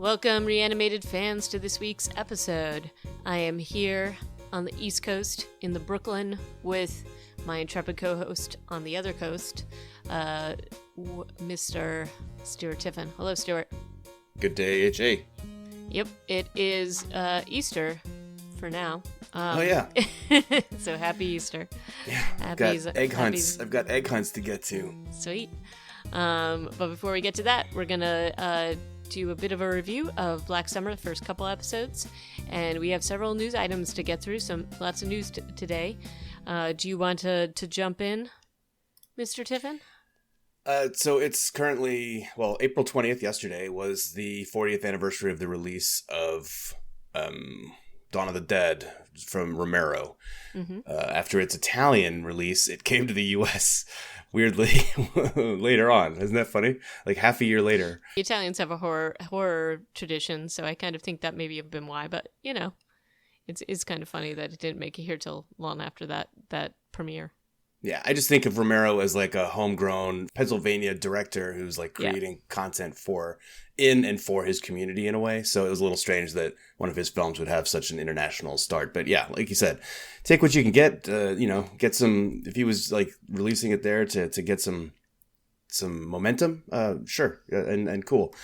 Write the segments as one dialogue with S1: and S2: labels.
S1: Welcome, Reanimated fans, to this week's episode. I am here on the East Coast in the Brooklyn with my intrepid co-host on the other coast, Mr. Stuart Tiffin. Hello, Stuart.
S2: Good day, HA.
S1: Yep, it is Easter for now.
S2: Oh yeah.
S1: So happy Easter.
S2: Yeah. I've got egg hunts to get to.
S1: Sweet. But before we get to that, we're gonna do a bit of a review of Black Summer, the first couple episodes, and we have several news items to get through. Lots of news today. Do you want to jump in, Mr. Tiffin?
S2: So it's currently, April 20th, yesterday, was the 40th anniversary of the release of Dawn of the Dead from Romero. Mm-hmm. After its Italian release, it came to the U.S. weirdly later on. Isn't that funny? Like half a year later.
S1: The Italians have a horror tradition, so I kind of think that maybe have been why. But, you know, it's kind of funny that it didn't make it here till long after that premiere.
S2: Yeah, I just think of Romero as like a homegrown Pennsylvania director who's like creating content for his community in a way. So it was a little strange that one of his films would have such an international start. But yeah, like you said, take what you can get, get some, if he was like releasing it there to get some momentum, sure. And cool.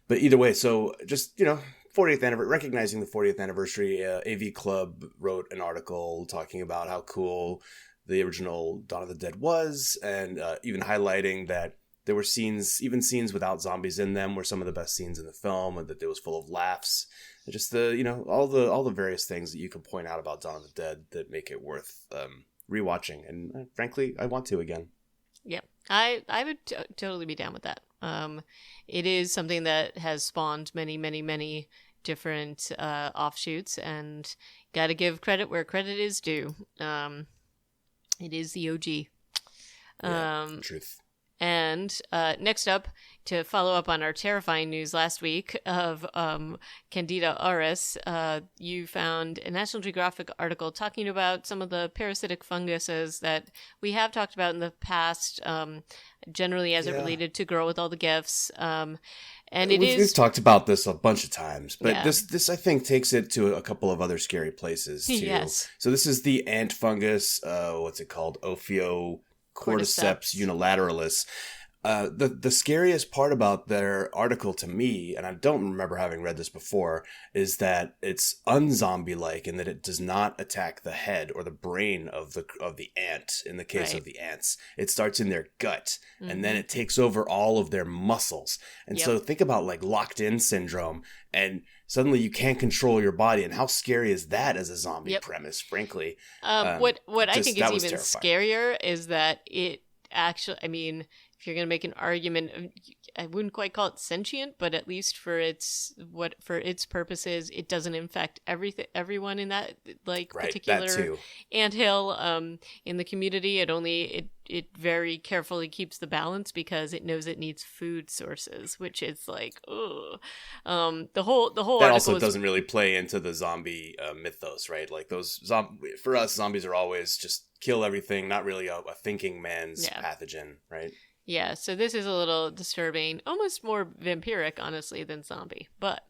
S2: But either way, so just, 40th anniversary, recognizing the 40th anniversary, AV Club wrote an article talking about how cool the original Dawn of the Dead was, and even highlighting that there were scenes without zombies in them were some of the best scenes in the film, and that it was full of laughs. And just all the various things that you can point out about Dawn of the Dead that make it worth rewatching. And frankly, I want to again. Yeah,
S1: I would totally be down with that. It is something that has spawned many, many, many different offshoots, and got to give credit where credit is due. It is the OG.
S2: Truth.
S1: And next up, to follow up on our terrifying news last week of Candida auris, you found a National Geographic article talking about some of the parasitic funguses that we have talked about in the past, generally as it related to Girl with All the Gifts. And we've
S2: talked about this a bunch of times, but this I think takes it to a couple of other scary places too.
S1: Yes.
S2: So this is the ant fungus. What's it called? Ophiocordyceps unilateralis. The scariest part about their article to me, and I don't remember having read this before, is that it's unzombie-like in that it does not attack the head or the brain of the ant. In the case of the ants, it starts in their gut, and then it takes over all of their muscles. And so think about like locked-in syndrome, and suddenly you can't control your body. And how scary is that as a zombie premise? Frankly,
S1: what I think is even
S2: terrifying.
S1: Scarier is that it actually, I mean, if you're going to make an argument, I wouldn't quite call it sentient, but at least for its purposes, it doesn't infect everyone in that particular anthill in the community. It very carefully keeps the balance because it knows it needs food sources, which is like, the whole
S2: that also doesn't really play into the zombie mythos, right? Like for us, zombies are always just kill everything, not really a thinking man's pathogen, right?
S1: Yeah, so this is a little disturbing, almost more vampiric, honestly, than zombie. But,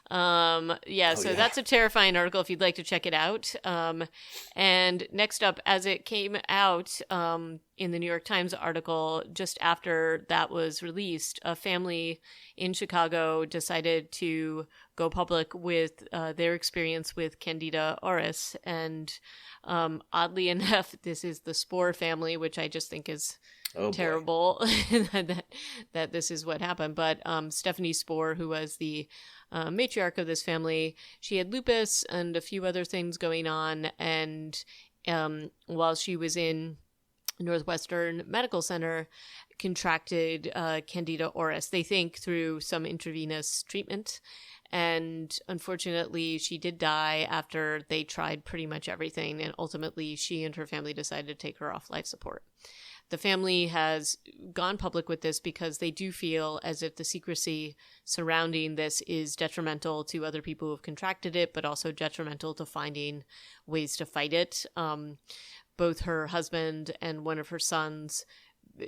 S1: that's a terrifying article if you'd like to check it out. And next up, as it came out in the New York Times article, just after that was released, a family in Chicago decided to go public with their experience with Candida auris. And oddly enough, this is the Spore family, which I just think is terrible that this is what happened. But Stephanie Spore, who was the matriarch of this family, she had lupus and a few other things going on. And while she was in Northwestern Medical Center, contracted Candida auris, they think through some intravenous treatment. And unfortunately, she did die after they tried pretty much everything. And ultimately, she and her family decided to take her off life support. The family has gone public with this because they do feel as if the secrecy surrounding this is detrimental to other people who have contracted it, but also detrimental to finding ways to fight it. Both her husband and one of her sons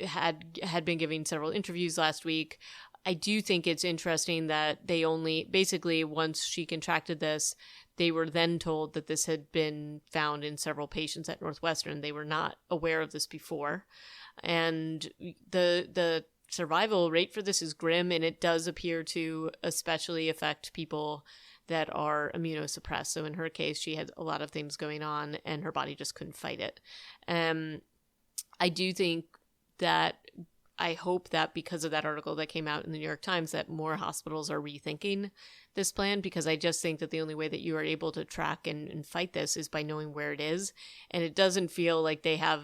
S1: had been giving several interviews last week I do think it's interesting that they only, basically, once she contracted this, they were then told that this had been found in several patients at Northwestern. They were not aware of this before. And the survival rate for this is grim, and it does appear to especially affect people that are immunosuppressed. So in her case, she had a lot of things going on, and her body just couldn't fight it. I do think that I hope that because of that article that came out in the New York Times, that more hospitals are rethinking this plan, because I just think that the only way that you are able to track and fight this is by knowing where it is. And it doesn't feel like they have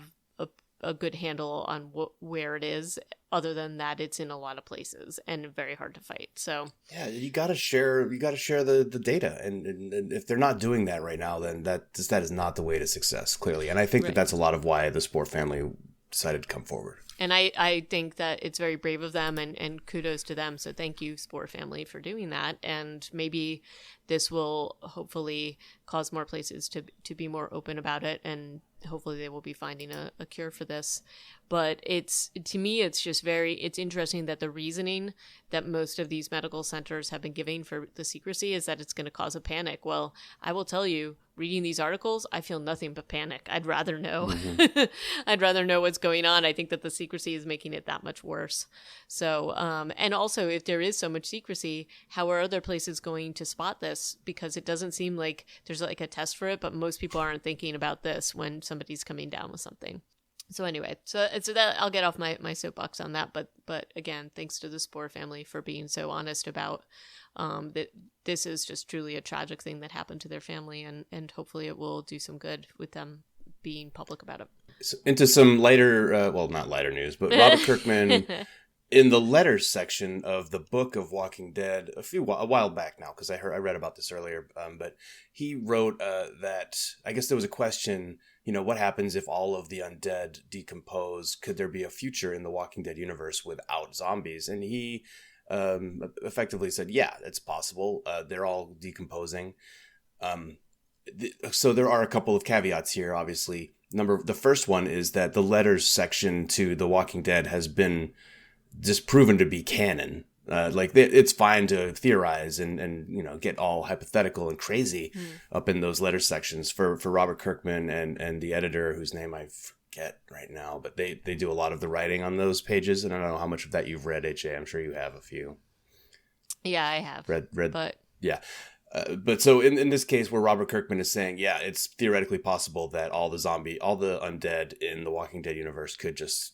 S1: a good handle on where it is, other than that it's in a lot of places and very hard to fight. So
S2: yeah, you got to share the data, and if they're not doing that right now, then that is not the way to success, clearly. And I think that that's a lot of why the Spore family decided to come forward.
S1: And I think that it's very brave of them, and kudos to them. So thank you, Spore family, for doing that. And maybe this will hopefully cause more places to be more open about it, and hopefully they will be finding a cure for this. But to me, it's just it's interesting that the reasoning that most of these medical centers have been giving for the secrecy is that it's going to cause a panic. Well, I will tell you, reading these articles, I feel nothing but panic. I'd rather know. Mm-hmm. I'd rather know what's going on. I think that the secrecy is making it that much worse. So, and also, if there is so much secrecy, how are other places going to spot this? Because it doesn't seem like there's like a test for it, but most people aren't thinking about this when somebody's coming down with something. So anyway, so that I'll get off my soapbox on that. But again, thanks to the Spore family for being so honest about that this is just truly a tragic thing that happened to their family, and hopefully it will do some good with them being public about it.
S2: So into some lighter, well, not lighter news, but Robert Kirkman in the letters section of the Book of Walking Dead a while back now, because I read about this earlier, but he wrote that I guess there was a question. What happens if all of the undead decompose? Could there be a future in the Walking Dead universe without zombies? And he effectively said, yeah, it's possible. They're all decomposing. So there are a couple of caveats here, obviously. The first one is that the letters section to The Walking Dead has been disproven to be canon. It's fine to theorize and get all hypothetical and crazy up in those letter sections for Robert Kirkman and the editor, whose name I forget right now, but they do a lot of the writing on those pages. And I don't know how much of that you've read, HA. I'm sure you have a few.
S1: Yeah, I have.
S2: Read,
S1: but
S2: yeah. But so in this case where Robert Kirkman is saying, yeah, it's theoretically possible that all the undead in the Walking Dead universe could just,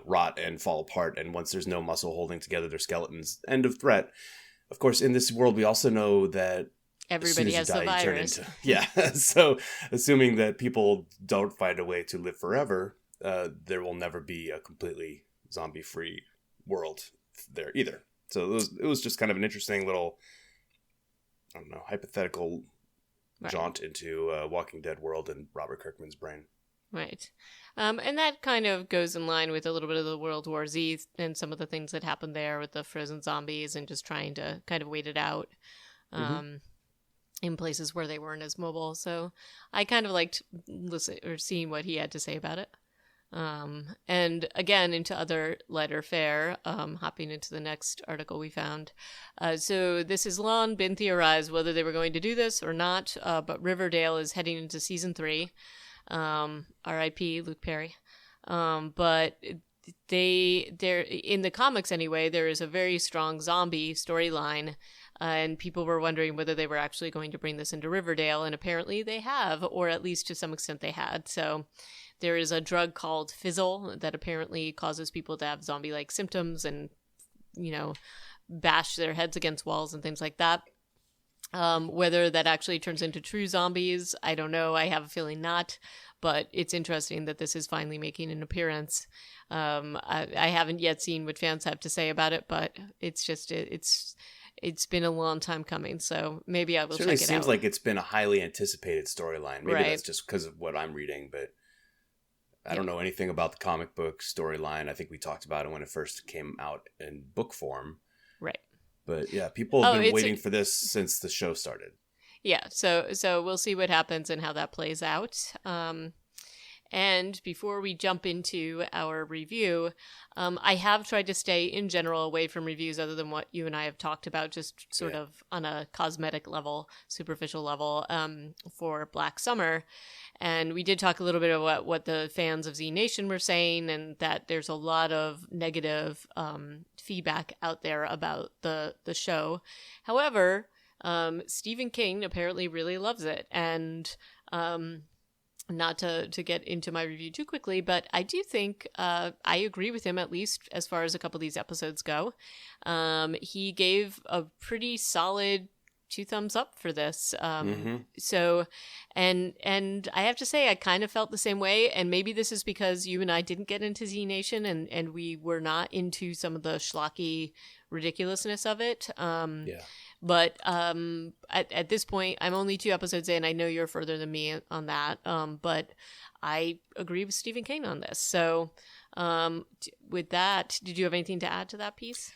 S2: rot and fall apart. And once there's no muscle holding together their skeletons, end of threat. Of course, in this world, we also know that
S1: everybody has the virus.
S2: So assuming that people don't find a way to live forever, there will never be a completely zombie-free world there either. So it was just kind of an interesting little, I don't know, hypothetical jaunt into Walking Dead world in Robert Kirkman's brain.
S1: Right. And that kind of goes in line with a little bit of the World War Z and some of the things that happened there with the frozen zombies and just trying to kind of wait it out in places where they weren't as mobile. So I kind of liked seeing what he had to say about it. And again, into other lighter fare, hopping into the next article we found. So this has long been theorized whether they were going to do this or not, but Riverdale is heading into season 3. R.I.P. Luke Perry. But they're in the comics anyway, there is a very strong zombie storyline, and people were wondering whether they were actually going to bring this into Riverdale, and apparently they have, or at least to some extent they had. So there is a drug called Fizzle that apparently causes people to have zombie-like symptoms and, bash their heads against walls and things like that. Whether that actually turns into true zombies, I don't know. I have a feeling not, but it's interesting that this is finally making an appearance. I haven't yet seen what fans have to say about it, but it's just it's been a long time coming, so maybe I will check it out.
S2: It seems like it's been a highly anticipated storyline. Maybe that's just because of what I'm reading, but I don't know anything about the comic book storyline. I think we talked about it when it first came out in book form.
S1: Right.
S2: But yeah, people have been waiting for this since the show started.
S1: Yeah, so we'll see what happens and how that plays out. And before we jump into our review, I have tried to stay in general away from reviews other than what you and I have talked about, just sort of on a cosmetic level, superficial level, for Black Summer. And we did talk a little bit about what the fans of Z Nation were saying, and that there's a lot of negative feedback out there about the show. However, Stephen King apparently really loves it, and not to get into my review too quickly, but I do think I agree with him, at least as far as a couple of these episodes go. He gave a pretty solid 2 thumbs up for this. So, and I have to say, I kind of felt the same way, and maybe this is because you and I didn't get into Z Nation, and we were not into some of the schlocky ridiculousness of it. But at this point, I'm only 2 episodes in. I know you're further than me on that. But I agree with Stephen King on this. So with that, did you have anything to add to that piece?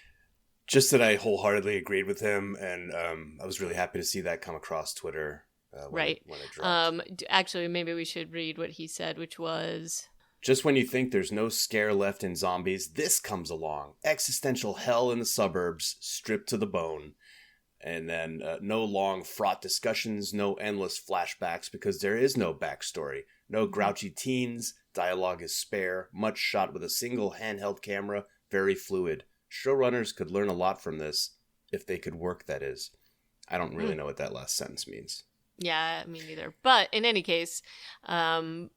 S2: Just that I wholeheartedly agreed with him, and I was really happy to see that come across Twitter when it dropped.
S1: Actually, maybe we should read what he said, which was...
S2: Just when you think there's no scare left in zombies, this comes along. Existential hell in the suburbs, stripped to the bone. And then no long, fraught discussions, no endless flashbacks, because there is no backstory. No grouchy teens, dialogue is spare, much shot with a single handheld camera, very fluid. Showrunners could learn a lot from this, if they could work, that is. I don't really know what that last sentence means.
S1: Yeah, me neither. But in any case, I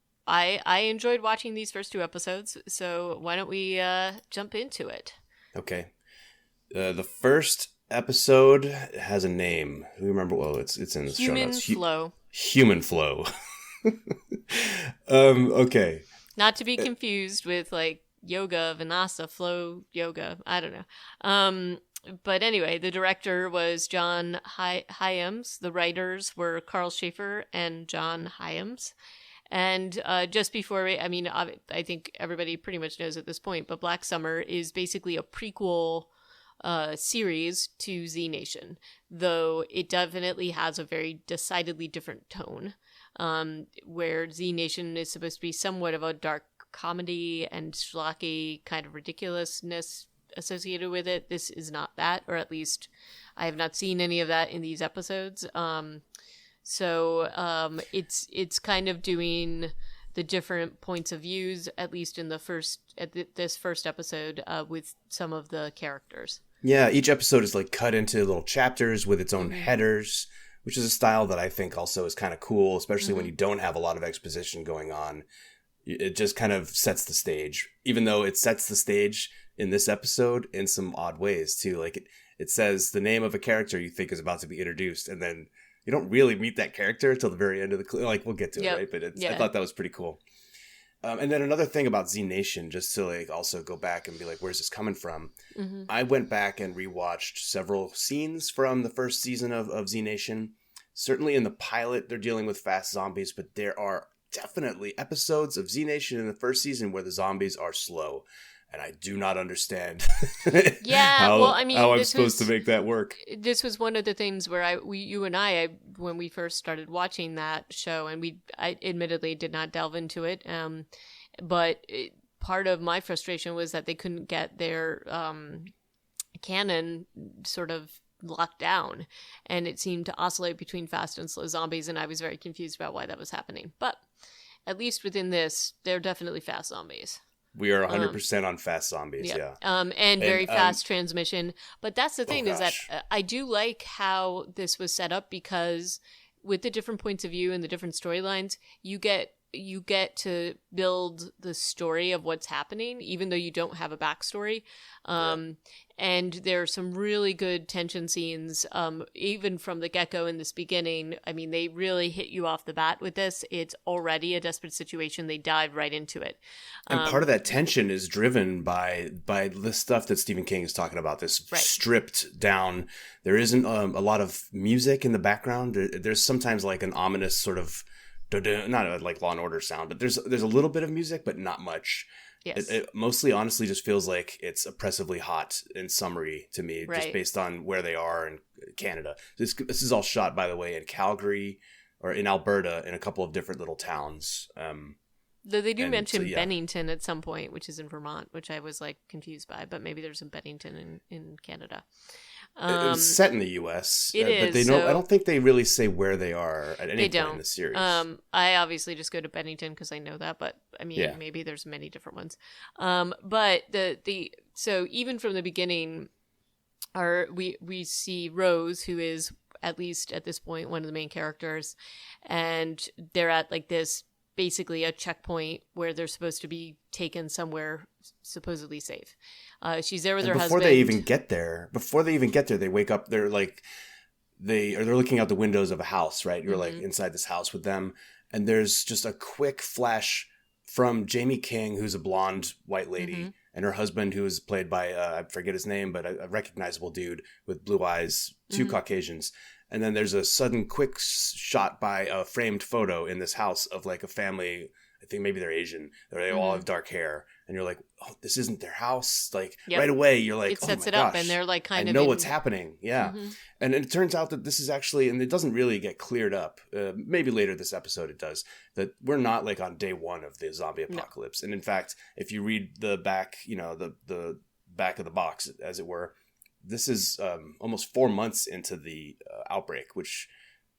S1: enjoyed watching these first 2 episodes, so why don't we jump into it?
S2: Okay. The first episode has a name. Who remember? Well, it's in the show notes. Human Flow. Okay.
S1: Not to be confused with like yoga, Vinyasa, flow yoga. I don't know. But anyway, the director was John Hyams. The writers were Carl Schaefer and John Hyams. And just before, I think everybody pretty much knows at this point, but Black Summer is basically a prequel series to Z Nation, though it definitely has a very decidedly different tone, where Z Nation is supposed to be somewhat of a dark comedy and schlocky kind of ridiculousness associated with it. This is not that, or at least I have not seen any of that in these episodes. So it's kind of doing the different points of views, at least in this first episode, with some of the characters.
S2: Yeah, each episode is like cut into little chapters with its own headers, which is a style that I think also is kind of cool, especially when you don't have a lot of exposition going on. It just kind of sets the stage, even though it sets the stage in this episode in some odd ways too. Like it says the name of a character you think is about to be introduced, and then you don't really meet that character until the very end of the clip. Like, we'll get to it, right? But I thought that was pretty cool. And then another thing about Z Nation, just to like also go back and be like, where's this coming from? I went back and rewatched several scenes from the first season of Z Nation. Certainly in the pilot, they're dealing with fast zombies, but there are definitely episodes of Z Nation in the first season where the zombies are slow. And I do not understand how I'm supposed to make that work.
S1: This was one of the things where you and I, when we first started watching that show, and I admittedly did not delve into it, but part of my frustration was that they couldn't get their canon sort of locked down, and it seemed to oscillate between fast and slow zombies, and I was very confused about why that was happening. But at least within this, they're definitely fast zombies.
S2: We are 100% on fast zombies, yeah.
S1: And very fast transmission. But that's the thing is that I do like how this was set up, because with the different points of view and the different storylines, you get to build the story of what's happening, even though you don't have a backstory. And there are some really good tension scenes, even from the get-go in this beginning. I mean, they really hit you off the bat with this. It's already a desperate situation. They dive right into it.
S2: And part of that tension is driven by the stuff that Stephen King is talking about, this stripped down. There isn't a lot of music in the background. There's sometimes like an ominous sort of, not like Law and Order sound, but there's a little bit of music, but not much.
S1: Yes.
S2: It mostly, honestly, just feels like it's oppressively hot in summary to me, just based on where they are in Canada. This is all shot, by the way, in Calgary or in Alberta, in a couple of different little towns.
S1: Though they do
S2: And
S1: mention
S2: so, yeah.
S1: Bennington at some point, which is in Vermont, which I was like confused by, but maybe there's a Bennington in Canada.
S2: It was set in the U.S.,
S1: It
S2: but
S1: is,
S2: they don't. I
S1: so
S2: don't think they really say where they are at any
S1: they
S2: point in
S1: don't.
S2: the series.
S1: I obviously just go to Bennington because I know that, but I mean,
S2: Yeah.
S1: maybe there's many different ones. But so even from the beginning, we see Rose, who is at least at this point one of the main characters, and they're at like this basically a checkpoint where they're supposed to be taken somewhere supposedly safe. She's there with her husband.
S2: Before they even get there, they wake up. They're like they're looking out the windows of a house, right? You're like inside this house with them, and there's just a quick flash from Jamie King, who's a blonde white lady, and her husband, who is played by I forget his name, but a recognizable dude with blue eyes, two Caucasians. And then there's a sudden quick shot by a framed photo in this house of like a family. I think maybe they're Asian. They all have dark hair. And you're like, oh, this isn't their house. Like right away, you're like,
S1: it sets
S2: oh my
S1: it
S2: gosh,
S1: up, and they're like kind
S2: I
S1: of
S2: know what's happening. Yeah. And it turns out that this is actually, and it doesn't really get cleared up. Maybe later this episode it does, that we're not like on day one of the zombie apocalypse. No. And in fact, if you read the back, the back of the box, as it were, this is almost 4 months into the outbreak,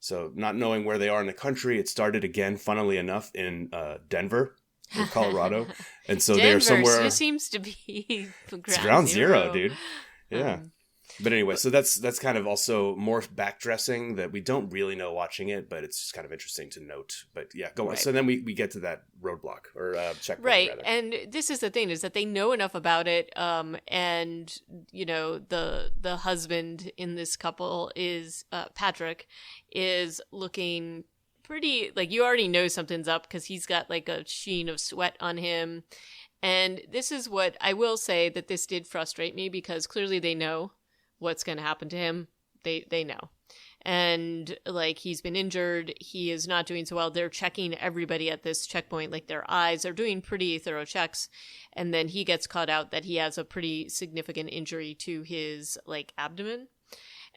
S2: so not knowing where they are in the country, it started again, funnily enough, in Denver, in Colorado. And so they're somewhere.
S1: It seems to be
S2: ground zero, dude. Yeah. But anyway, so that's kind of also more backdressing that we don't really know watching it, but it's just kind of interesting to note. But yeah, go on. So then we get to that roadblock or checkpoint.
S1: Right.
S2: Rather.
S1: And this is the thing, is that they know enough about it. And, the husband in this couple is Patrick, is looking pretty like you already know something's up because he's got like a sheen of sweat on him. And this is what I will say, that this did frustrate me, because clearly they know what's going to happen to him. They know. And like, he's been injured. He is not doing so well. They're checking everybody at this checkpoint, like their eyes. They're doing pretty thorough checks. And then he gets caught out that he has a pretty significant injury to his like abdomen.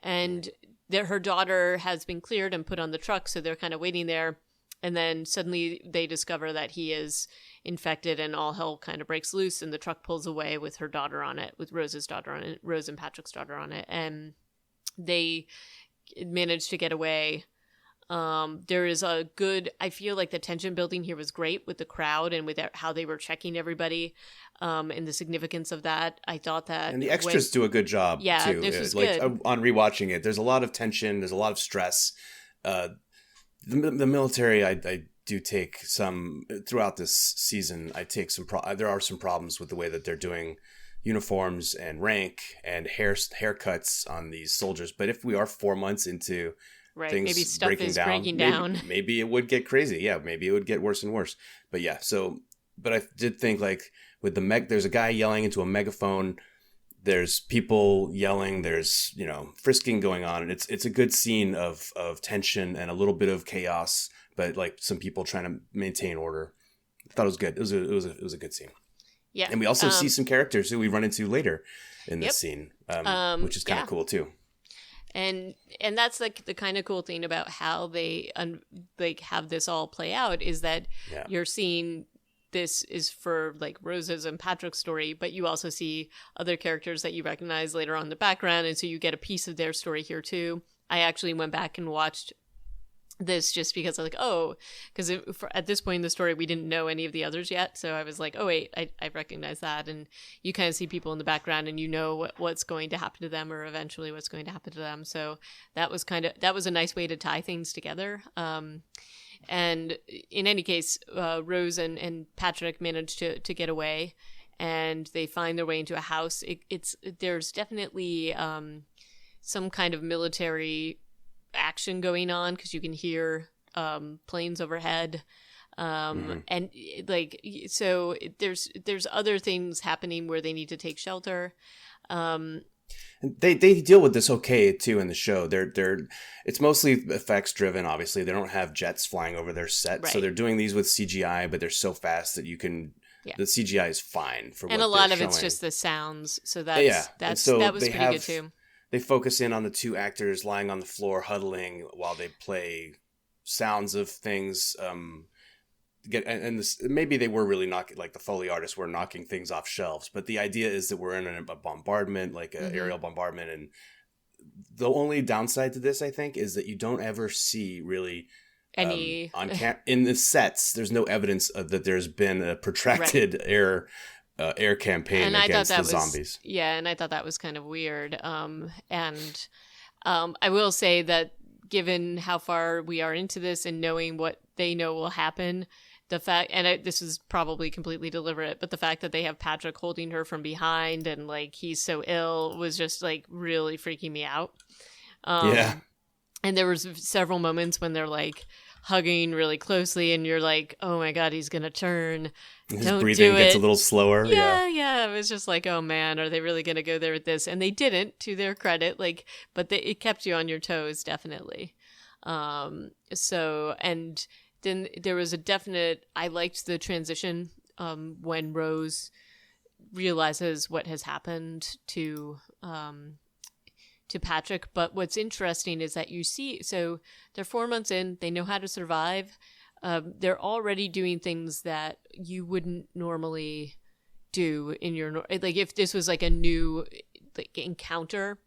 S1: And her daughter has been cleared and put on the truck. So they're kind of waiting there. And then suddenly they discover that he is infected, and all hell kind of breaks loose, and the truck pulls away with her daughter on it, with Rose's daughter on it, Rose and Patrick's daughter on it. And they manage to get away. There is a good, I feel like the tension building here was great with the crowd and with how they were checking everybody, and the significance of that. I thought that.
S2: And the extras do a good job, too.
S1: This was
S2: like,
S1: good.
S2: On rewatching it, there's a lot of tension, there's a lot of stress. The military, I do take some throughout this season. I take some. There are some problems with the way that they're doing uniforms and rank and haircuts on these soldiers. But if we are 4 months into things
S1: maybe stuff breaking
S2: is
S1: down,
S2: maybe it would get crazy. Yeah, maybe it would get worse and worse. But yeah, but I did think like with there's a guy yelling into a megaphone. There's people yelling, there's, frisking going on. And it's a good scene of tension and a little bit of chaos, but like some people trying to maintain order. I thought it was good. It was a good scene.
S1: Yeah.
S2: And we also see some characters who we run into later in this scene, which is kind of cool too.
S1: And that's like the kind of cool thing about how they have this all play out, is that you're seeing this is for like Rose's and Patrick's story, but you also see other characters that you recognize later on in the background. And so you get a piece of their story here too. I actually went back and watched this just because I was like, because at this point in the story, we didn't know any of the others yet. So I was like, oh wait, I recognize that. And you kind of see people in the background and you know what's going to happen to them, or eventually what's going to happen to them. So that was a nice way to tie things together. And in any case, Rose and Patrick managed to get away, and they find their way into a house. There's definitely some kind of military action going on, because you can hear planes overhead, and like, so there's other things happening where they need to take shelter.
S2: They deal with this okay too in the show. It's mostly effects driven. Obviously, they don't have jets flying over their set, so they're doing these with CGI. But they're so fast that the CGI is fine for.
S1: And
S2: what
S1: a lot
S2: they're
S1: of
S2: showing.
S1: It's just the sounds. So
S2: that was pretty
S1: good too.
S2: They focus in on the two actors lying on the floor huddling while they play sounds of things. and this, maybe they were really knocking, like the Foley artists were knocking things off shelves, but the idea is that we're in a bombardment, like an aerial bombardment, and the only downside to this, I think, is that you don't ever see really any in the sets. There's no evidence that there's been a protracted air campaign against the zombies.
S1: Yeah, and I thought that was kind of weird. And I will say that given how far we are into this and knowing what they know will happen, the fact, and this is probably completely deliberate, but the fact that they have Patrick holding her from behind and like he's so ill was just like really freaking me out.
S2: Yeah.
S1: And there was several moments when they're like hugging really closely and you're like, oh my God, he's going to turn.
S2: His breathing gets a little slower.
S1: Yeah. It was just like, oh man, are they really going to go there with this? And they didn't, to their credit, like, but it kept you on your toes, definitely. So, and then there was a definite, I liked the transition when Rose realizes what has happened to Patrick. But what's interesting is that you see, so they're 4 months in, they know how to survive. They're already doing things that you wouldn't normally do in your, like if this was like a new like encounter.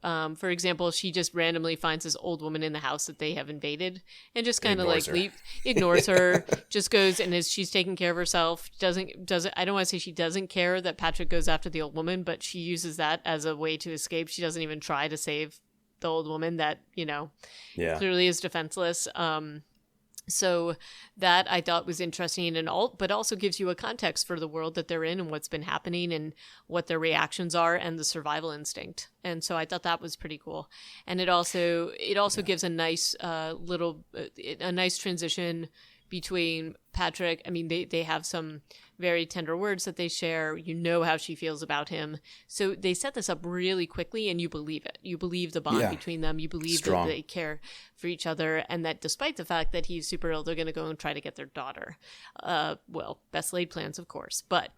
S1: For example, she just randomly finds this old woman in the house that they have invaded and just kind of like ignores her, just goes, and as she's taking care of herself, doesn't, I don't want to say she doesn't care that Patrick goes after the old woman, but she uses that as a way to escape. She doesn't even try to save the old woman that, clearly is defenseless. So that I thought was interesting but also gives you a context for the world that they're in and what's been happening and what their reactions are and the survival instinct. And so I thought that was pretty cool. And it also gives a nice a nice transition between Patrick. I mean, they have some very tender words that they share. You know how she feels about him. So they set this up really quickly and you believe it. You believe the bond between them. You believe that they care for each other and that despite the fact that he's super ill, they're going to go and try to get their daughter. Well, best laid plans, of course. But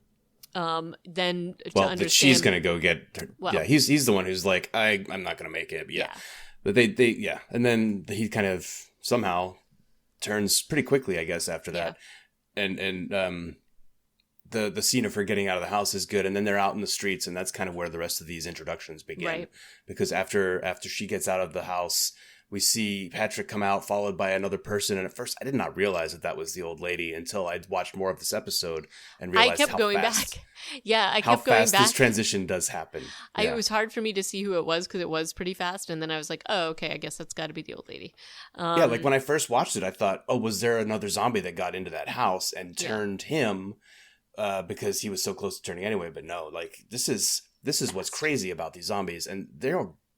S1: then to understand
S2: that she's going to go get her. Well, yeah, he's the one who's like, I'm not going to make it. But But they and then he kind of somehow turns pretty quickly, I guess, after that. And the scene of her getting out of the house is good, and then they're out in the streets, and that's kind of where the rest of these introductions begin. Right. Because after she gets out of the house, we see Patrick come out followed by another person, and at first I did not realize that was the old lady until I watched more of this episode and realized
S1: I kept going back. Yeah, I kept
S2: going back. How fast
S1: this
S2: transition does happen.
S1: It was hard for me to see who it was because it was pretty fast, and then I was like, oh, okay, I guess that's got to be the old lady.
S2: Like when I first watched it, I thought, oh, was there another zombie that got into that house and turned him because he was so close to turning anyway? But no, like this is what's crazy about these zombies, and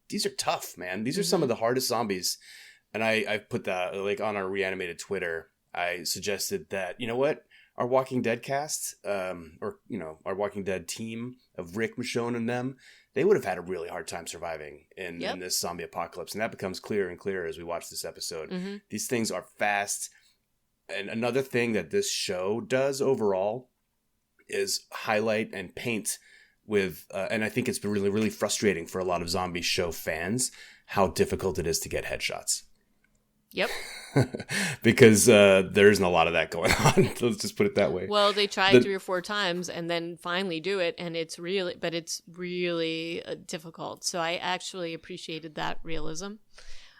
S2: these are tough, man. These are some of the hardest zombies. And I put that like on our Reanimated Twitter. I suggested that, you know what, our Walking Dead cast, our Walking Dead team of Rick, Michonne, and them, they would have had a really hard time surviving in this zombie apocalypse. And that becomes clearer and clearer as we watch this episode. Mm-hmm. These things are fast. And another thing that this show does overall is highlight and paint with, and I think it's been really, really frustrating for a lot of zombie show fans, how difficult it is to get headshots.
S1: Yep.
S2: Because there isn't a lot of that going on. Let's just put it that way.
S1: Well, they tried 3 or 4 times and then finally do it, and it's really difficult. So I actually appreciated that realism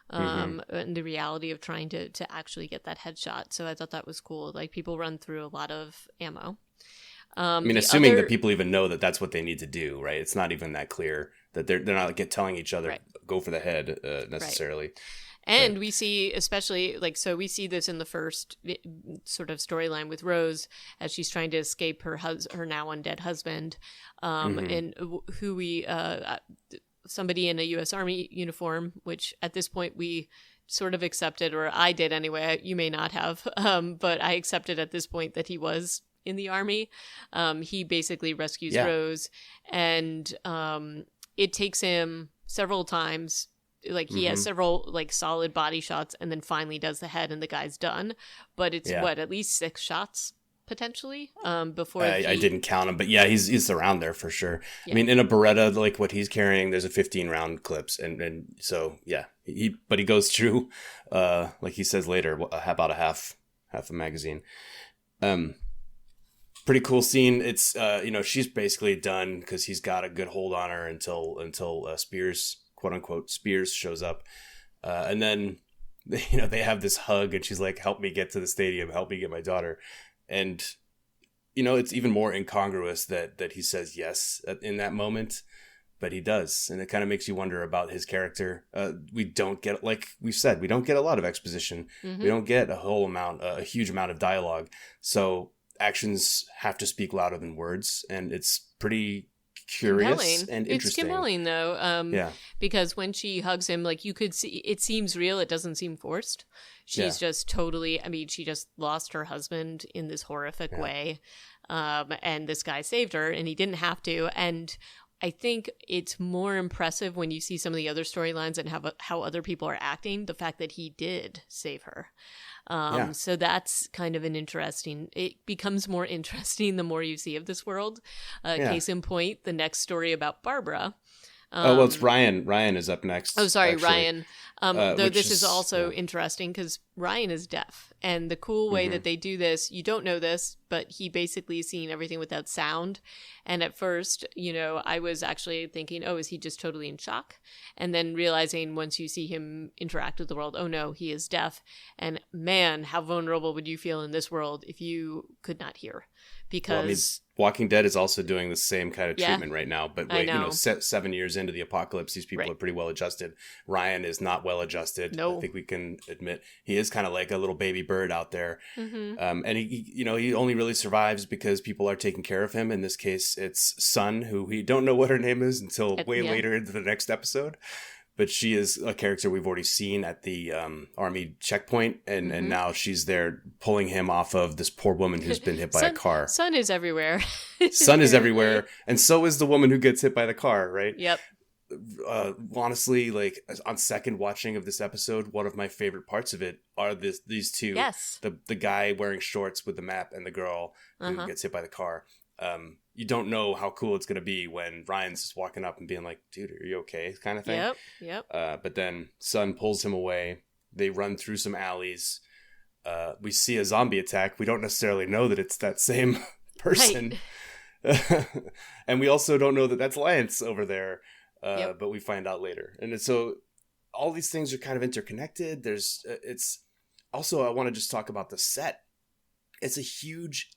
S1: and the reality of trying to actually get that headshot. So I thought that was cool. Like, people run through a lot of ammo.
S2: I mean, assuming that people even know that that's what they need to do, right? It's not even that clear that they're not telling each other, go for the head necessarily. Right.
S1: And we see, especially, so we see this in the first sort of storyline with Rose as she's trying to escape her now undead husband, and who somebody in a U.S. Army uniform, which at this point we sort of accepted, or I did anyway. You may not have, but I accepted at this point that he was in the Army. He basically rescues Rose, and it takes him several times. Like, he has several solid body shots, and then finally does the head, and the guy's done. But it's at least 6 shots potentially before
S2: I didn't count him, but he's around there for sure. I mean, in a Beretta like what he's carrying, there's a 15 round clips, and so he goes through like he says later about a half a magazine. Pretty cool scene. It's she's basically done because he's got a good hold on her until Spears, quote unquote Spears, shows up, and then they have this hug, and she's like, "Help me get to the stadium. Help me get my daughter," and it's even more incongruous that he says yes in that moment. But he does, and it kind of makes you wonder about his character. We don't get, like we've said, we don't get a lot of exposition. We don't get a huge amount of dialogue. So actions have to speak louder than words, and it's pretty curious and interesting.
S1: It's compelling, though, because when she hugs him, like you could see, it seems real. It doesn't seem forced. She's just totally, she just lost her husband in this horrific way, and this guy saved her, and he didn't have to, and I think it's more impressive when you see some of the other storylines and how other people are acting, the fact that he did save her. So that's kind of it becomes more interesting the more you see of this world. Case in point, the next story about Barbara.
S2: It's Ryan. Ryan is up next.
S1: Oh, sorry,
S2: actually.
S1: Ryan. Though this is also interesting because Ryan is deaf. And the cool way that they do this, you don't know this, but he basically is seeing everything without sound. And at first, I was actually thinking, oh, is he just totally in shock? And then realizing once you see him interact with the world, oh no, he is deaf. And man, how vulnerable would you feel in this world if you could not hear? Because
S2: Walking Dead is also doing the same kind of treatment right now. But wait, 7 years into the apocalypse, these people are pretty well adjusted. Ryan is not well adjusted.
S1: No.
S2: I think we can admit he is kind of like a little baby bird out there. And he only really survives because people are taking care of him. In this case, it's Sun, who we don't know what her name is until way later into the next episode. But she is a character we've already seen at the army checkpoint, and now she's there pulling him off of this poor woman who's been hit by a car.
S1: Sun is everywhere.
S2: Sun is everywhere, and so is the woman who gets hit by the car, right?
S1: Yep.
S2: Honestly, like on second watching of this episode, one of my favorite parts of it are these two.
S1: Yes.
S2: The guy wearing shorts with the map and the girl who gets hit by the car. You don't know how cool it's going to be when Ryan's just walking up and being like, dude, are you okay? Kind of thing.
S1: Yep.
S2: But then Sun pulls him away. They run through some alleys. We see a zombie attack. We don't necessarily know that it's that same person. Right. And we also don't know that that's Lance over there. But we find out later. And so all these things are kind of interconnected. It's also, I want to just talk about the set. It's a huge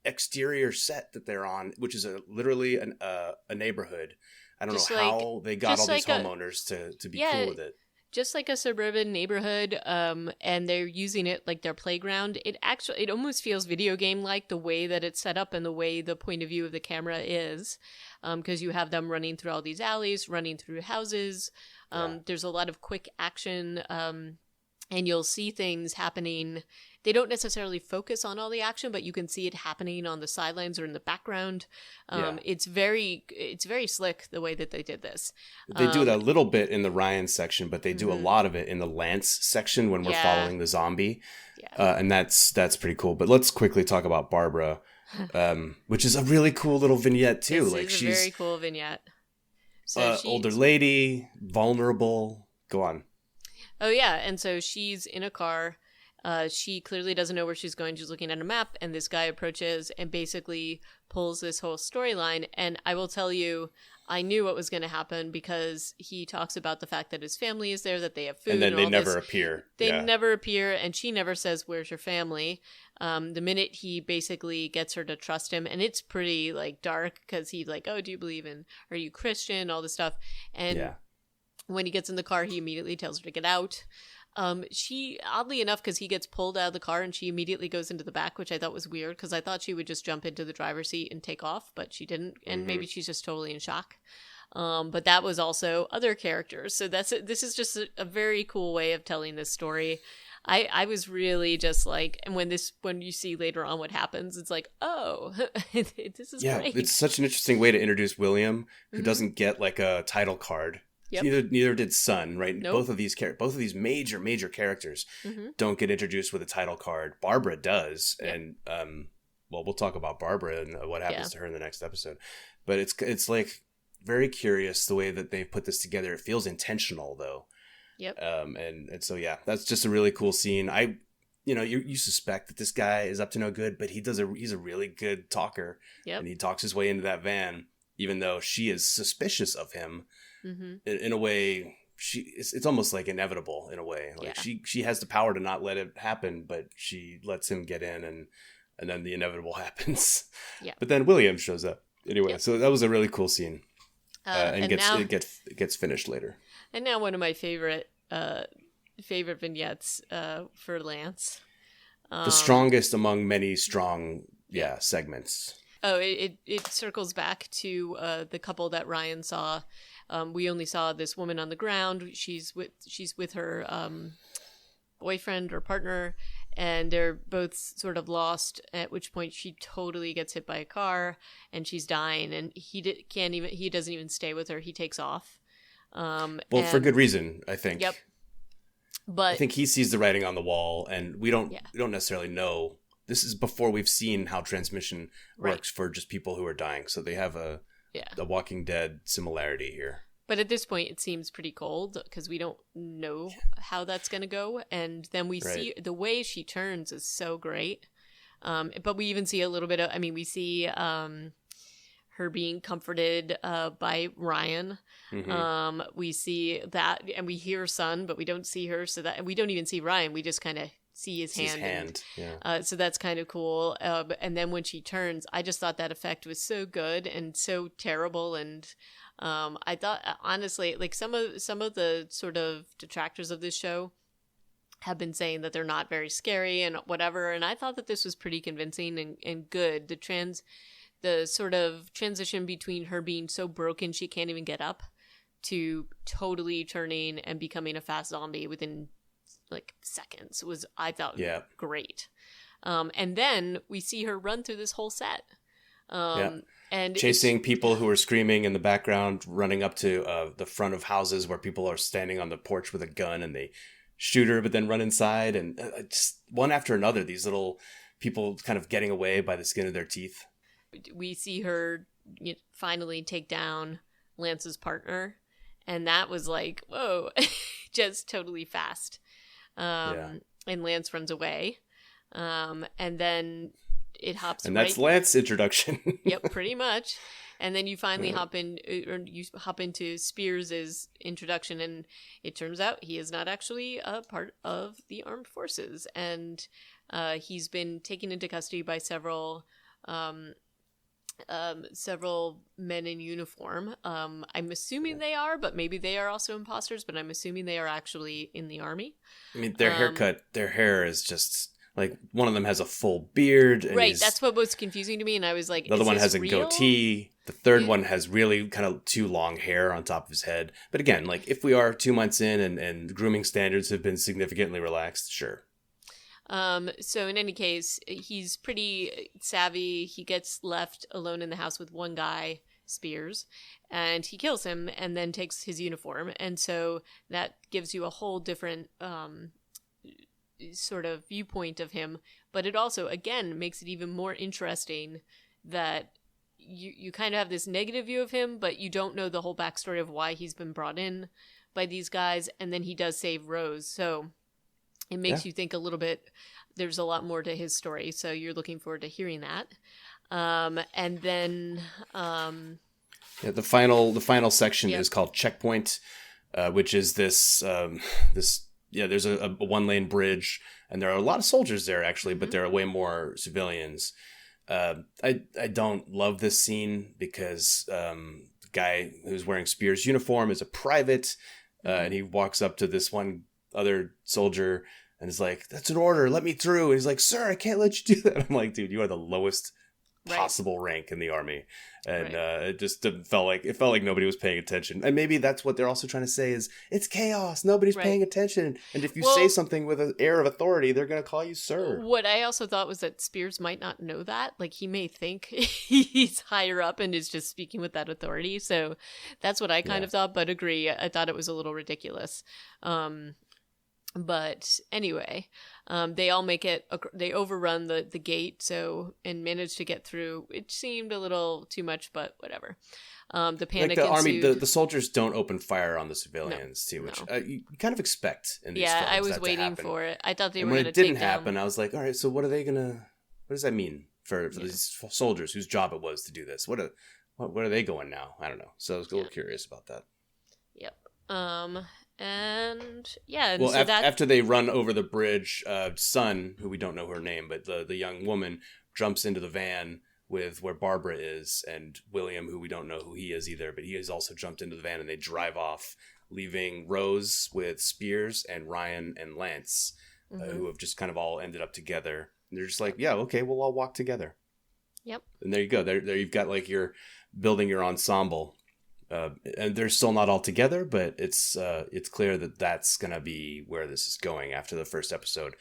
S2: exterior set that they're on, which is literally a neighborhood. I don't know how they got all these homeowners to be cool with it.
S1: Just like a suburban neighborhood, and they're using it like their playground. It almost feels video game like the way that it's set up and the way the point of view of the camera is, because you have them running through all these alleys, running through houses. There's a lot of quick action, and you'll see things happening. They don't necessarily focus on all the action, but you can see it happening on the sidelines or in the background. It's very slick the way that they did this.
S2: They do it a little bit in the Ryan section, but they do a lot of it in the Lance section when we're following the zombie. And that's pretty cool. But let's quickly talk about Barbara, which is a really cool little vignette too.
S1: She's a very cool vignette.
S2: So older lady, vulnerable. Go on.
S1: Oh yeah, and so she's in a car. She clearly doesn't know where she's going. She's looking at a map, and this guy approaches and basically pulls this whole storyline. And I will tell you, I knew what was going to happen because he talks about the fact that his family is there, that they have food,
S2: and then
S1: and
S2: they
S1: all
S2: never
S1: this.
S2: appear.
S1: They never appear, and she never says, "Where's your family?" The minute he basically gets her to trust him, and it's pretty like dark because he's like, "Oh, do you believe in? Are you Christian?" All this stuff, and when he gets in the car, he immediately tells her to get out. She, oddly enough, because he gets pulled out of the car and she immediately goes into the back, which I thought was weird because I thought she would just jump into the driver's seat and take off, but she didn't. And maybe she's just totally in shock. But that was also other characters. So this is just a very cool way of telling this story. I was really just like, and when you see later on what happens, it's like, oh, this is great.
S2: It's such an interesting way to introduce William, who doesn't get like a title card. Yep. Neither did Sun, right?
S1: Nope.
S2: Both of these major characters don't get introduced with a title card. Barbara does, and we'll talk about Barbara and what happens to her in the next episode. But it's like very curious the way that they've put this together. It feels intentional though.
S1: Yep.
S2: And so that's just a really cool scene. you suspect that this guy is up to no good, but he's a really good talker.
S1: Yep.
S2: And he talks his way into that van, even though she is suspicious of him.
S1: Mm-hmm.
S2: In a way, it's almost like inevitable in a way. Like she has the power to not let it happen, but she lets him get in, and then the inevitable happens. Yeah. But then William shows up anyway. So that was a really cool scene. It gets finished later.
S1: And now one of my favorite vignettes for Lance.
S2: The strongest among many strong segments.
S1: Oh, it circles back to the couple that Ryan saw. We only saw this woman on the ground. She's with her boyfriend or partner, and they're both sort of lost, at which point she totally gets hit by a car and she's dying, and he doesn't even stay with her. He takes off.
S2: For good reason, I think.
S1: Yep. But
S2: I think he sees the writing on the wall, and we don't necessarily know. This is before we've seen how transmission works for just people who are dying. So they have a Walking Dead similarity here.
S1: But at this point, it seems pretty cold because we don't know how that's going to go. And then we see the way she turns is so great. But we even see a little bit of, we see her being comforted by Ryan. Mm-hmm. We see that, and we hear her son, but we don't see her. And we don't even see Ryan. We just kind of see his hand. So that's kind of cool. And then when she turns, I just thought that effect was so good and so terrible. And I thought, honestly, like some of the sort of detractors of this show have been saying that they're not very scary and whatever. And I thought that this was pretty convincing and good. The sort of transition between her being so broken she can't even get up to totally turning and becoming a fast zombie within like seconds was, I thought, great. And then we see her run through this whole set. And chasing
S2: people who are screaming in the background, running up to the front of houses where people are standing on the porch with a gun, and they shoot her, but then run inside, and just one after another, these little people kind of getting away by the skin of their teeth.
S1: We see her finally take down Lance's partner, and that was like, whoa, just totally fast. And Lance runs away, and then it hops.
S2: And that's Lance's introduction.
S1: Yep, pretty much. And then you finally hop into Spears' introduction, and it turns out he is not actually a part of the armed forces, and he's been taken into custody by several men in uniform. I'm assuming they are, but maybe they are also imposters, but I'm assuming they are actually in the army.
S2: Their haircut, their hair is just like, one of them has a full beard. And
S1: right, that's what was confusing to me, and I was like,
S2: the other one has a goatee. The third one has really kind of too long hair on top of his head. But again, like, if we are 2 months in and grooming standards have been significantly relaxed, sure.
S1: So in any case, he's pretty savvy. He gets left alone in the house with one guy, Spears, and he kills him and then takes his uniform. And so that gives you a whole different sort of viewpoint of him. But it also, again, makes it even more interesting that you kind of have this negative view of him, but you don't know the whole backstory of why he's been brought in by these guys. And then he does save Rose. So it makes you think a little bit. There's a lot more to his story, so you're looking forward to hearing that. And then
S2: the final section is called Checkpoint, which is this there's a 1-lane bridge, and there are a lot of soldiers there actually, but there are way more civilians. I don't love this scene because the guy who's wearing Spears' uniform is a private, and he walks up to this one other soldier and is like, "That's an order, let me through." And he's like, "Sir, I can't let you do that." I'm like, dude, you are the lowest possible rank in the army. And it just felt like nobody was paying attention. And maybe that's what they're also trying to say is, it's chaos, nobody's paying attention. And if you say something with an air of authority, they're going to call you sir.
S1: What I also thought was that Spears might not know that. Like, he may think he's higher up and is just speaking with that authority. So that's what I kind of thought, but agree. I thought it was a little ridiculous. But anyway, they all make it. They overrun the gate, and manage to get through. It seemed a little too much, but whatever. The panic
S2: like the
S1: ensued.
S2: army, the soldiers don't open fire on the civilians, too, which you kind of expect in these films.
S1: I was
S2: that
S1: waiting
S2: to
S1: for it. I thought they were
S2: when
S1: going
S2: it
S1: to
S2: didn't
S1: take
S2: happen,
S1: down...
S2: I was like, all right, so what does that mean for these soldiers whose job it was to do this? What are they going now? I don't know. So I was a little curious about that.
S1: Yep. And yeah. And
S2: well,
S1: so
S2: after they run over the bridge, Sun, who we don't know her name, but the young woman jumps into the van with where Barbara is, and William, who we don't know who he is either, but he has also jumped into the van, and they drive off, leaving Rose with Spears and Ryan and Lance, who have just kind of all ended up together. And they're just like, yeah, okay, we'll all walk together.
S1: Yep.
S2: And there you go. There you've got like you're building your ensemble. And they're still not all together, but it's clear that that's going to be where this is going after the first episode.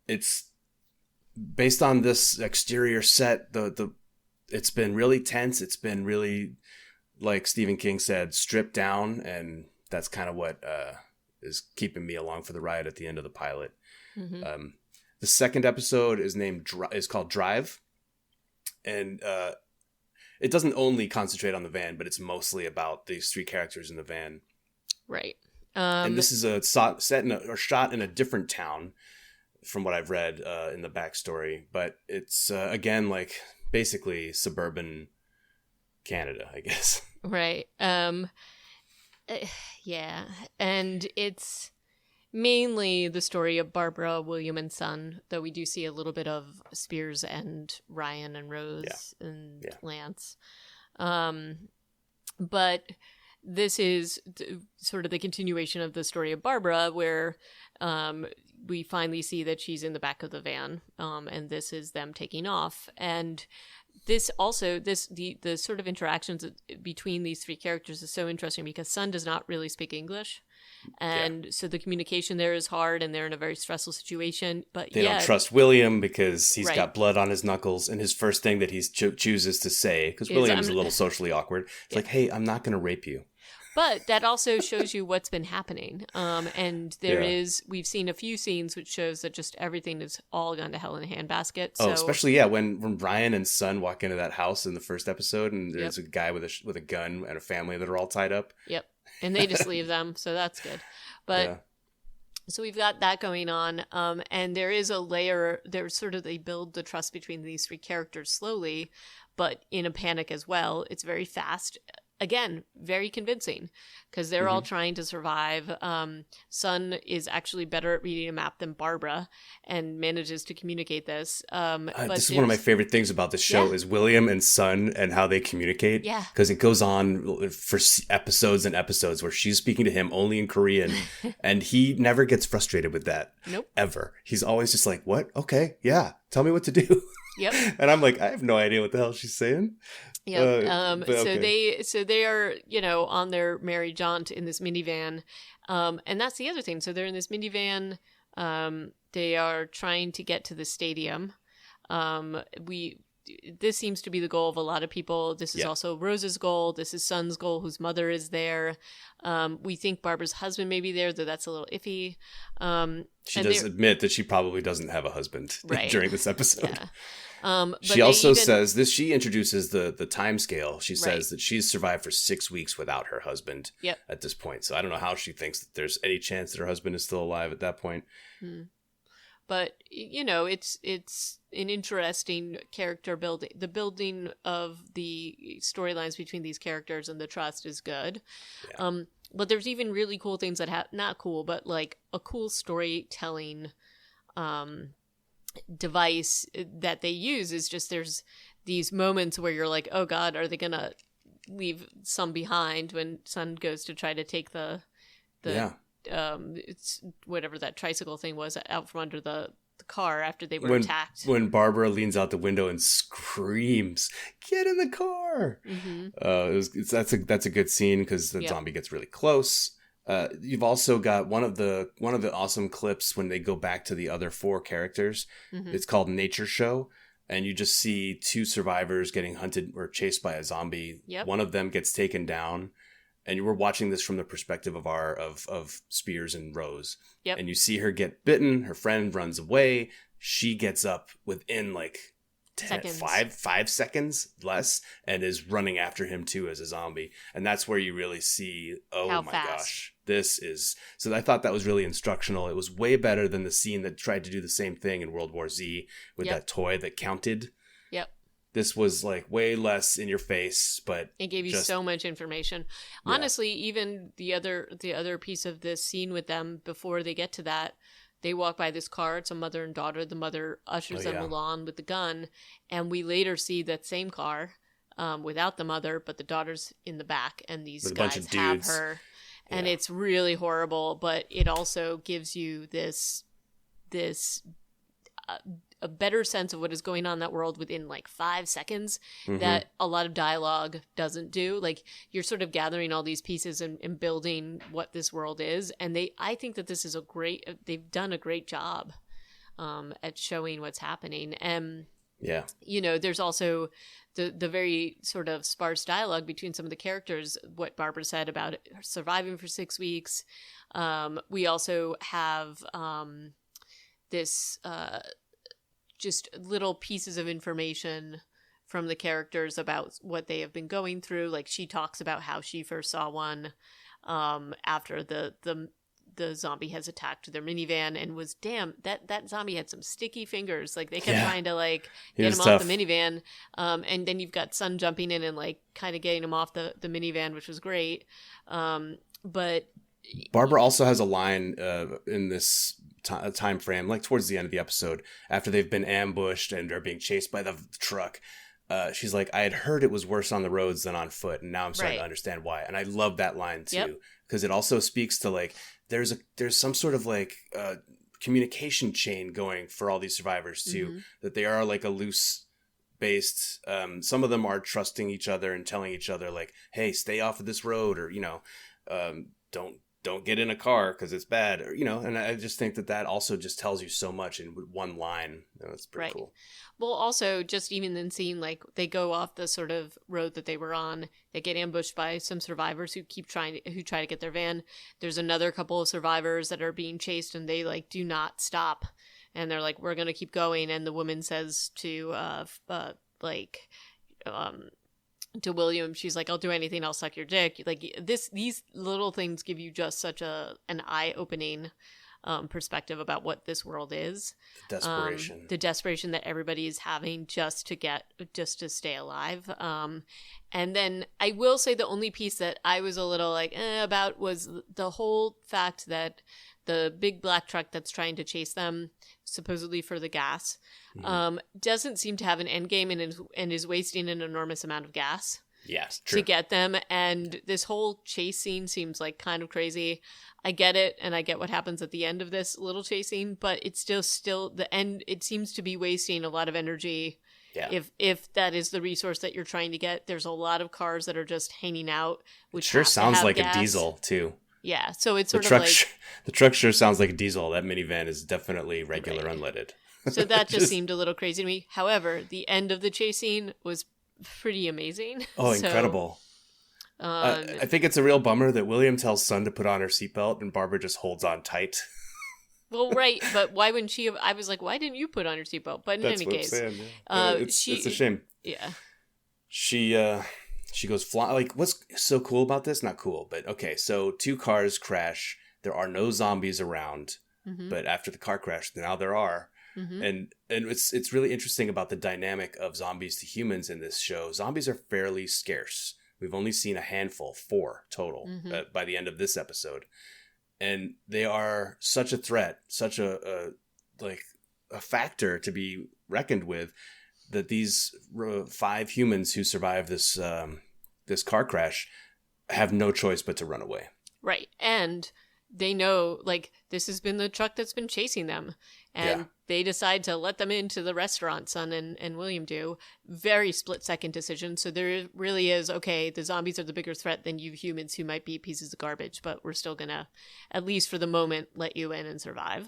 S2: It's based on this exterior set. It's been really tense. It's been really, like Stephen King said, stripped down, and that's kind of what is keeping me along for the ride at the end of the pilot. Mm-hmm. The second episode is called Drive, and it doesn't only concentrate on the van, but it's mostly about these three characters in the van. Right. And this is shot in a different town, from what I've read in the backstory. But it's again like basically suburban Canada, I guess.
S1: Right. Yeah, and it's mainly the story of Barbara, William, and Son, though we do see a little bit of Spears and Ryan and Rose and Lance. But this is sort of the continuation of the story of Barbara, where we finally see that she's in the back of the van, and this is them taking off. And this also, the sort of interactions between these three characters is so interesting because Son does not really speak English. And so the communication there is hard, and they're in a very stressful situation. But
S2: they don't trust William because he's got blood on his knuckles. And his first thing that he chooses to say, because William's a little socially awkward, it's like, hey, I'm not going to rape you.
S1: But that also shows you what's been happening. And we've seen a few scenes which shows that just everything is all gone to hell in a handbasket.
S2: So. Oh, especially, when Ryan and Son walk into that house in the first episode, and there's a guy with a gun and a family that are all tied up.
S1: Yep. And they just leave them, so that's good. But so we've got that going on, and there is a layer. They build the trust between these three characters slowly, but in a panic as well. It's very fast. Again, very convincing because they're all trying to survive. Son is actually better at reading a map than Barbara and manages to communicate this.
S2: This is one of my favorite things about the show is William and Son and how they communicate.
S1: Yeah.
S2: Because it goes on for episodes and episodes where she's speaking to him only in Korean and he never gets frustrated with that.
S1: Nope.
S2: Ever. He's always just like, what? Okay. Yeah. Tell me what to do.
S1: Yep.
S2: And I'm like, I have no idea what the hell she's saying.
S1: Yeah. So they are, on their merry jaunt in this minivan. And that's the other thing. So they're in this minivan. They are trying to get to the stadium. This seems to be the goal of a lot of people. This is also Rose's goal. This is Son's goal, whose mother is there. We think Barbara's husband may be there, though that's a little iffy.
S2: She does admit that she probably doesn't have a husband during this episode.
S1: Yeah.
S2: She also says this. She introduces the time scale. She says that she's survived for 6 weeks without her husband at this point. So I don't know how she thinks that there's any chance that her husband is still alive at that point.
S1: But it's an interesting character building. The building of the storylines between these characters and the trust is good. Yeah. But there's even really cool things that not cool, but like a cool storytelling device that they use is just there's these moments where you're like, oh God, are they gonna leave some behind when Son goes to try to take the it's whatever that tricycle thing was out from under the car after they were attacked.
S2: When Barbara leans out the window and screams, "Get in the car!" That's a good scene because the zombie gets really close. You've also got one of the awesome clips when they go back to the other four characters. It's called Nature Show, and you just see two survivors getting hunted or chased by a zombie. One of them gets taken down, and you were watching this from the perspective of Spears and Rose.
S1: Yep.
S2: And you see her get bitten. Her friend runs away. She gets up within like 5 seconds less and is running after him too as a zombie. And that's where you really see, oh
S1: How
S2: my
S1: fast.
S2: gosh, this is. So I thought that was really instructional. It was way better than the scene that tried to do the same thing in World War Z with that toy that counted.
S1: Yep.
S2: This was like way less in your face, but
S1: it gave you so much information. Yeah. Honestly, even the other piece of this scene with them before they get to that, they walk by this car. It's a mother and daughter. The mother ushers them along with the gun, and we later see that same car without the mother, but the daughter's in the back, and these guys have her, and it's really horrible. But it also gives you this a better sense of what is going on in that world within like 5 seconds that a lot of dialogue doesn't do. Like, you're sort of gathering all these pieces and building what this world is. And I think that this is they've done a great job at showing what's happening. And, you know, there's also the very sort of sparse dialogue between some of the characters, what Barbara said about surviving for 6 weeks. We also have this just little pieces of information from the characters about what they have been going through. Like, she talks about how she first saw one after the zombie has attacked their minivan, and was, damn, that zombie had some sticky fingers. Like, they kept trying to like get him off the minivan. And then you've got Sun jumping in and like kind of getting him off the minivan, which was great. But
S2: Barbara also has a line in this time frame, like towards the end of the episode, after they've been ambushed and are being chased by the truck. She's like, I had heard it was worse on the roads than on foot, and now I'm starting to understand why. And I love that line too, because it also speaks to like there's some sort of like communication chain going for all these survivors too, that they are like a loose based. Some of them are trusting each other and telling each other like, hey, stay off of this road, or, you know, don't get in a car because it's bad, or, you know. And I just think that also just tells you so much in one line. That's pretty cool.
S1: Well, also, just even then seeing like they go off the sort of road that they were on, they get ambushed by some survivors who try to get their van. There's another couple of survivors that are being chased, and they like do not stop, and they're like, we're gonna keep going. And the woman says to to William, she's like, I'll do anything, I'll suck your dick. Like, these little things give you just such an eye-opening perspective about what this world is. The desperation that everybody is having just to stay alive. And then I will say the only piece that I was a little like about was the whole fact that the big black truck that's trying to chase them, supposedly for the gas, doesn't seem to have an end game, and is wasting an enormous amount of gas.
S2: Yes, true.
S1: To get them. And this whole chase scene seems like kind of crazy. I get it, and I get what happens at the end of this little chase scene, but it's still the end. It seems to be wasting a lot of energy. Yeah. If that is the resource that you're trying to get. There's a lot of cars that are just hanging out, which
S2: sure sounds like
S1: gas.
S2: A diesel too.
S1: Yeah, so it's sort of like...
S2: The truck sure sounds like a diesel. That minivan is definitely regular unleaded.
S1: So that just seemed a little crazy to me. However, the end of the chase scene was pretty amazing.
S2: Oh, incredible. I think it's a real bummer that William tells Sun to put on her seatbelt and Barbara just holds on tight.
S1: Well, right, but why wouldn't she have... I was like, why didn't you put on your seatbelt? But in any case...
S2: That's what I'm saying, it's a shame.
S1: Yeah.
S2: She goes fly. Like, what's so cool about this? Not cool, but okay. So 2 cars crash. There are no zombies around, but after the car crash, now there are. And it's really interesting about the dynamic of zombies to humans in this show. Zombies are fairly scarce. We've only seen a handful, 4 total, by the end of this episode, and they are such a threat, such a factor to be reckoned with, that these 5 humans who survive this this car crash have no choice but to run away. Right.
S1: And they know, like, this has been the truck that's been chasing them. And they decide to let them into the restaurant, Sun and William do. Very split-second decision. So there really is, okay, the zombies are the bigger threat than you humans who might be pieces of garbage, but we're still going to, at least for the moment, let you in and survive.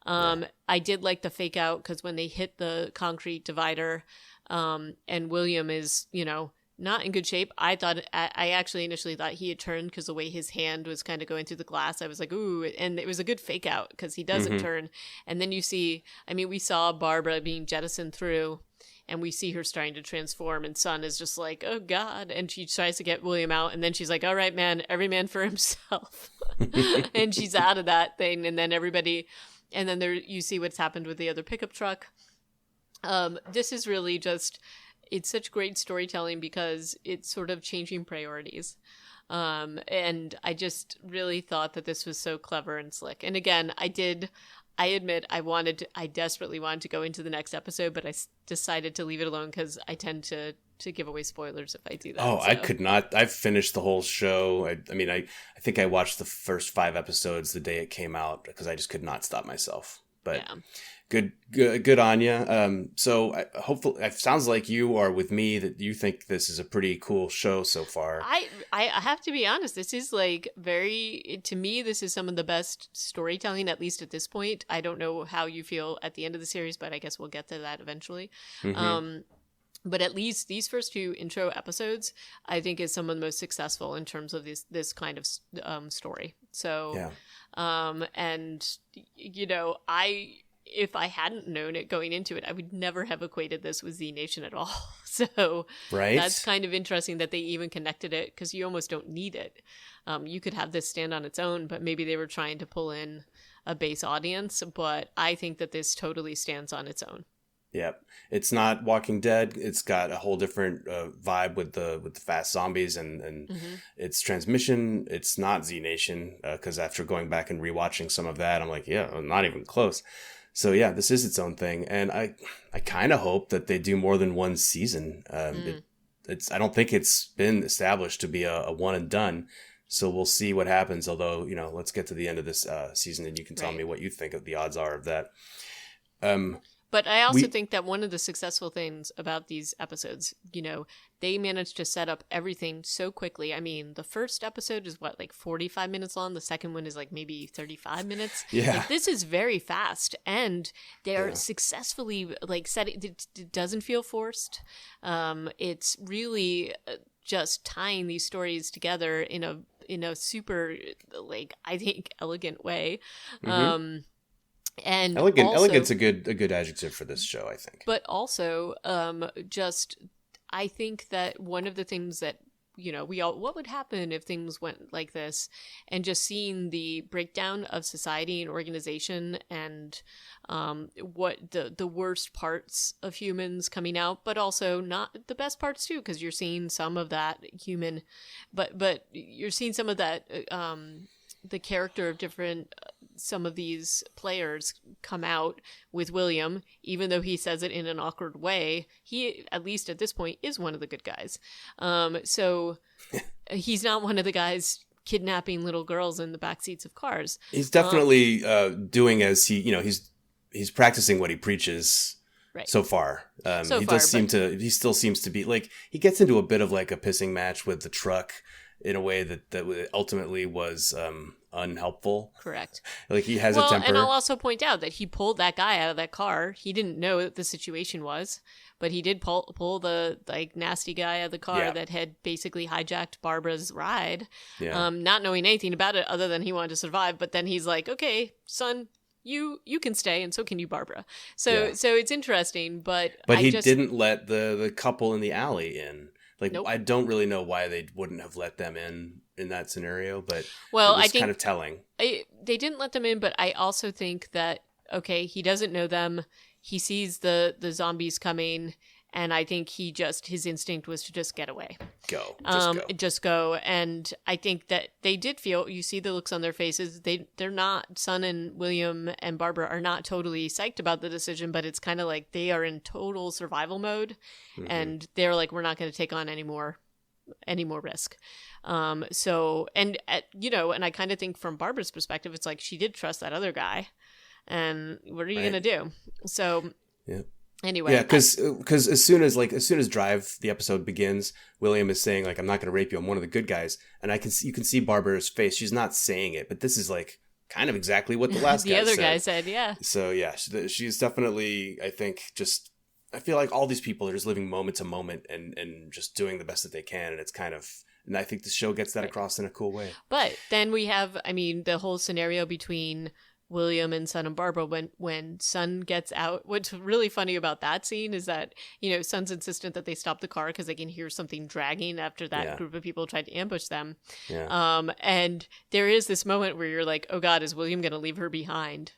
S1: I did like the fake out, because when they hit the concrete divider, and William is, you know, not in good shape. I actually initially thought he had turned because the way his hand was kind of going through the glass. I was like, ooh, and it was a good fake out because he doesn't turn. And then you see, I mean, we saw Barbara being jettisoned through, and we see her starting to transform, and Sun is just like, oh God. And she tries to get William out, and then she's like, all right, man, every man for himself. And she's out of that thing. And then there you see what's happened with the other pickup truck. This is really just, it's such great storytelling because it's sort of changing priorities. And I just really thought that this was so clever and slick. And again, I admit I desperately wanted to go into the next episode, but I decided to leave it alone because I tend to give away spoilers if I do that.
S2: Oh, so. I could not. I've finished the whole show. I mean, I think I watched the first 5 episodes the day it came out because I just could not stop myself. But yeah. Good on you. So hopefully, it sounds like you are with me that you think this is a pretty cool show so far.
S1: I have to be honest. This is like to me, this is some of the best storytelling, at least at this point. I don't know how you feel at the end of the series, but I guess we'll get to that eventually. But at least these first 2 intro episodes, I think is some of the most successful in terms of this kind of story. So, yeah. And you know, if I hadn't known it going into it, I would never have equated this with Z Nation at all. So
S2: right.
S1: That's kind of interesting that they even connected it because you almost don't need it. You could have this stand on its own, but maybe they were trying to pull in a base audience. But I think that this totally stands on its own.
S2: Yep. It's not Walking Dead. It's got a whole different vibe with the fast zombies and its transmission. It's not Z Nation because after going back and rewatching some of that, I'm like, yeah, not even close. So yeah, this is its own thing, and I kind of hope that they do more than one season. I don't think it's been established to be a one and done, so we'll see what happens. Although, you know, let's get to the end of this season, and you can tell me what you think of the odds are of that.
S1: But I also think that one of the successful things about these episodes, you know, they managed to set up everything so quickly. I mean, the first episode is like 45 minutes long. The second one is like maybe 35 minutes.
S2: Yeah.
S1: Like, this is very fast. And they're successfully like setting, it doesn't feel forced. It's really just tying these stories together in a super, like, I think, elegant way. And
S2: elegant's a good adjective for this show, I think.
S1: But also, I think that one of the things that, you know, what would happen if things went like this, and just seeing the breakdown of society and organization and what the worst parts of humans coming out, but also not the best parts too, because you're seeing some of that human, but you're seeing some of that the character of some of these players come out with William, even though he says it in an awkward way. He, at least at this point, is one of the good guys. So he's not one of the guys kidnapping little girls in the back seats of cars.
S2: He's definitely doing as he's practicing what he preaches. Right. So far, he still seems to be like, he gets into a bit of like a pissing match with the truck in a way that ultimately was unhelpful.
S1: Correct.
S2: Like, he has a temper.
S1: And I'll also point out that he pulled that guy out of that car. He didn't know what the situation was, but he did pull the like nasty guy out of the car that had basically hijacked Barbara's ride, not knowing anything about it other than he wanted to survive. But then he's like, okay, son, you can stay, and so can you, Barbara. So it's interesting, but he
S2: didn't let the couple in the alley in. Like, nope. I don't really know why they wouldn't have let them in that scenario, but it was kind of telling.
S1: They didn't let them in, but I also think that, okay, he doesn't know them. He sees the zombies coming, and I think his instinct was to just get away. Just go. And I think that they did feel, you see the looks on their faces, they're not, Son and William and Barbara are not totally psyched about the decision, but it's kind of like they are in total survival mode, and they're like, we're not going to take on any more risk. And I kind of think from Barbara's perspective, it's like she did trust that other guy, and what are you going to do? So yeah. Anyway,
S2: yeah, because as soon as Drive, the episode begins, William is saying, like, I'm not going to rape you, I'm one of the good guys, and you can see Barbara's face. She's not saying it, but this is like kind of exactly what the last
S1: the other guy said. Yeah.
S2: So yeah, she's definitely, I think, just I feel like all these people are just living moment to moment and just doing the best that they can. And it's kind of, and I think the show gets that across in a cool way.
S1: But then we have, I mean, the whole scenario between William and Son and Barbara when Son gets out. What's really funny about that scene is that, Son's insistent that they stop the car because they can hear something dragging after that group of people tried to ambush them.
S2: Yeah.
S1: And there is this moment where you're like, oh God, is William going to leave her behind?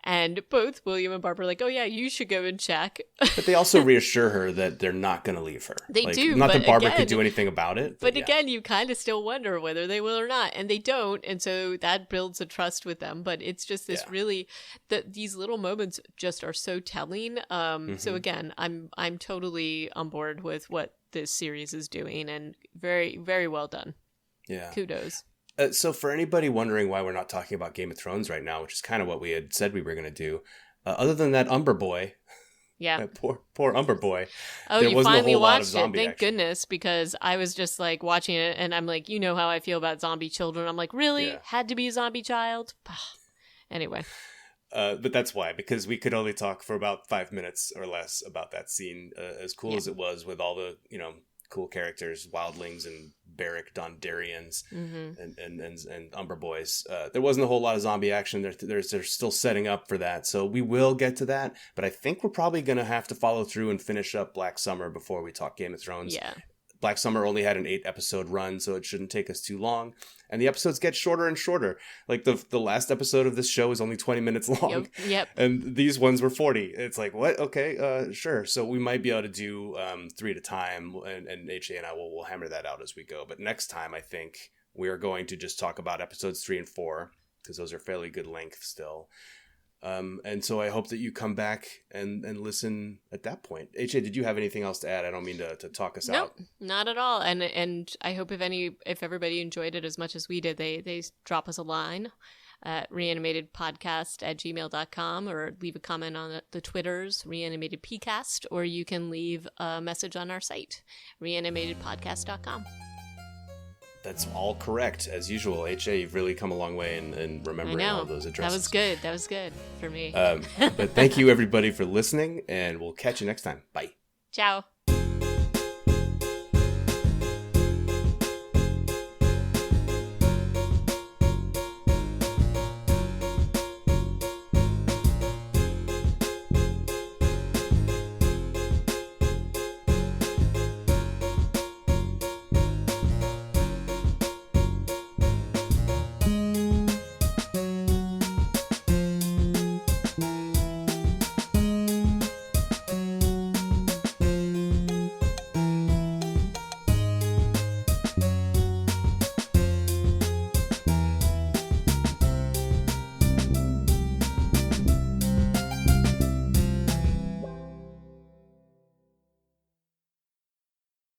S1: And both William and Barbara are like, oh yeah, you should go and check.
S2: But they also reassure her that they're not going to leave her.
S1: They do.
S2: Not that Barbara could do anything about it.
S1: But again, you kind of still wonder whether they will or not. And they don't. And so that builds a trust with them. But it's just this really, these little moments just are so telling. So again, I'm totally on board with what this series is doing. And very, very well done.
S2: Yeah.
S1: Kudos.
S2: So for anybody wondering why we're not talking about Game of Thrones right now, which is kind of what we had said we were going to do, other than that Umber boy, poor Umber boy.
S1: Oh, you finally watched it. Thank goodness, because I was just like watching it and I'm like, you know how I feel about zombie children. I'm like, really? Yeah. Had to be a zombie child? Anyway.
S2: But that's why, because we could only talk for about 5 minutes or less about that scene, as cool as it was with all the, cool characters, wildlings and barrack Dondarrions and Umber boys. There wasn't a whole lot of zombie action. They're still setting up for that, so we will get to that. But I think we're probably going to have to follow through and finish up Black Summer before we talk Game of Thrones.
S1: Yeah.
S2: Black Summer only had an 8-episode run, so it shouldn't take us too long. And the episodes get shorter and shorter. Like the last episode of this show is only 20 minutes long.
S1: Yep.
S2: And these ones were 40. It's like, what? Okay, sure. So we might be able to do 3 at a time, and HA and I will hammer that out as we go. But next time, I think we are going to just talk about episodes 3 and 4, because those are fairly good length still. And so I hope that you come back and listen at that point. HA, did you have anything else to add? I don't mean to talk us out.
S1: Nope, not at all. And I hope if everybody enjoyed it as much as we did, they drop us a line at reanimatedpodcast@gmail.com, or leave a comment on the Twitters, reanimatedpcast, or you can leave a message on our site, reanimatedpodcast.com.
S2: That's all correct, as usual. HA, you've really come a long way in remembering all those addresses.
S1: That was good for me.
S2: But thank you, everybody, for listening, and we'll catch you next time. Bye.
S1: Ciao.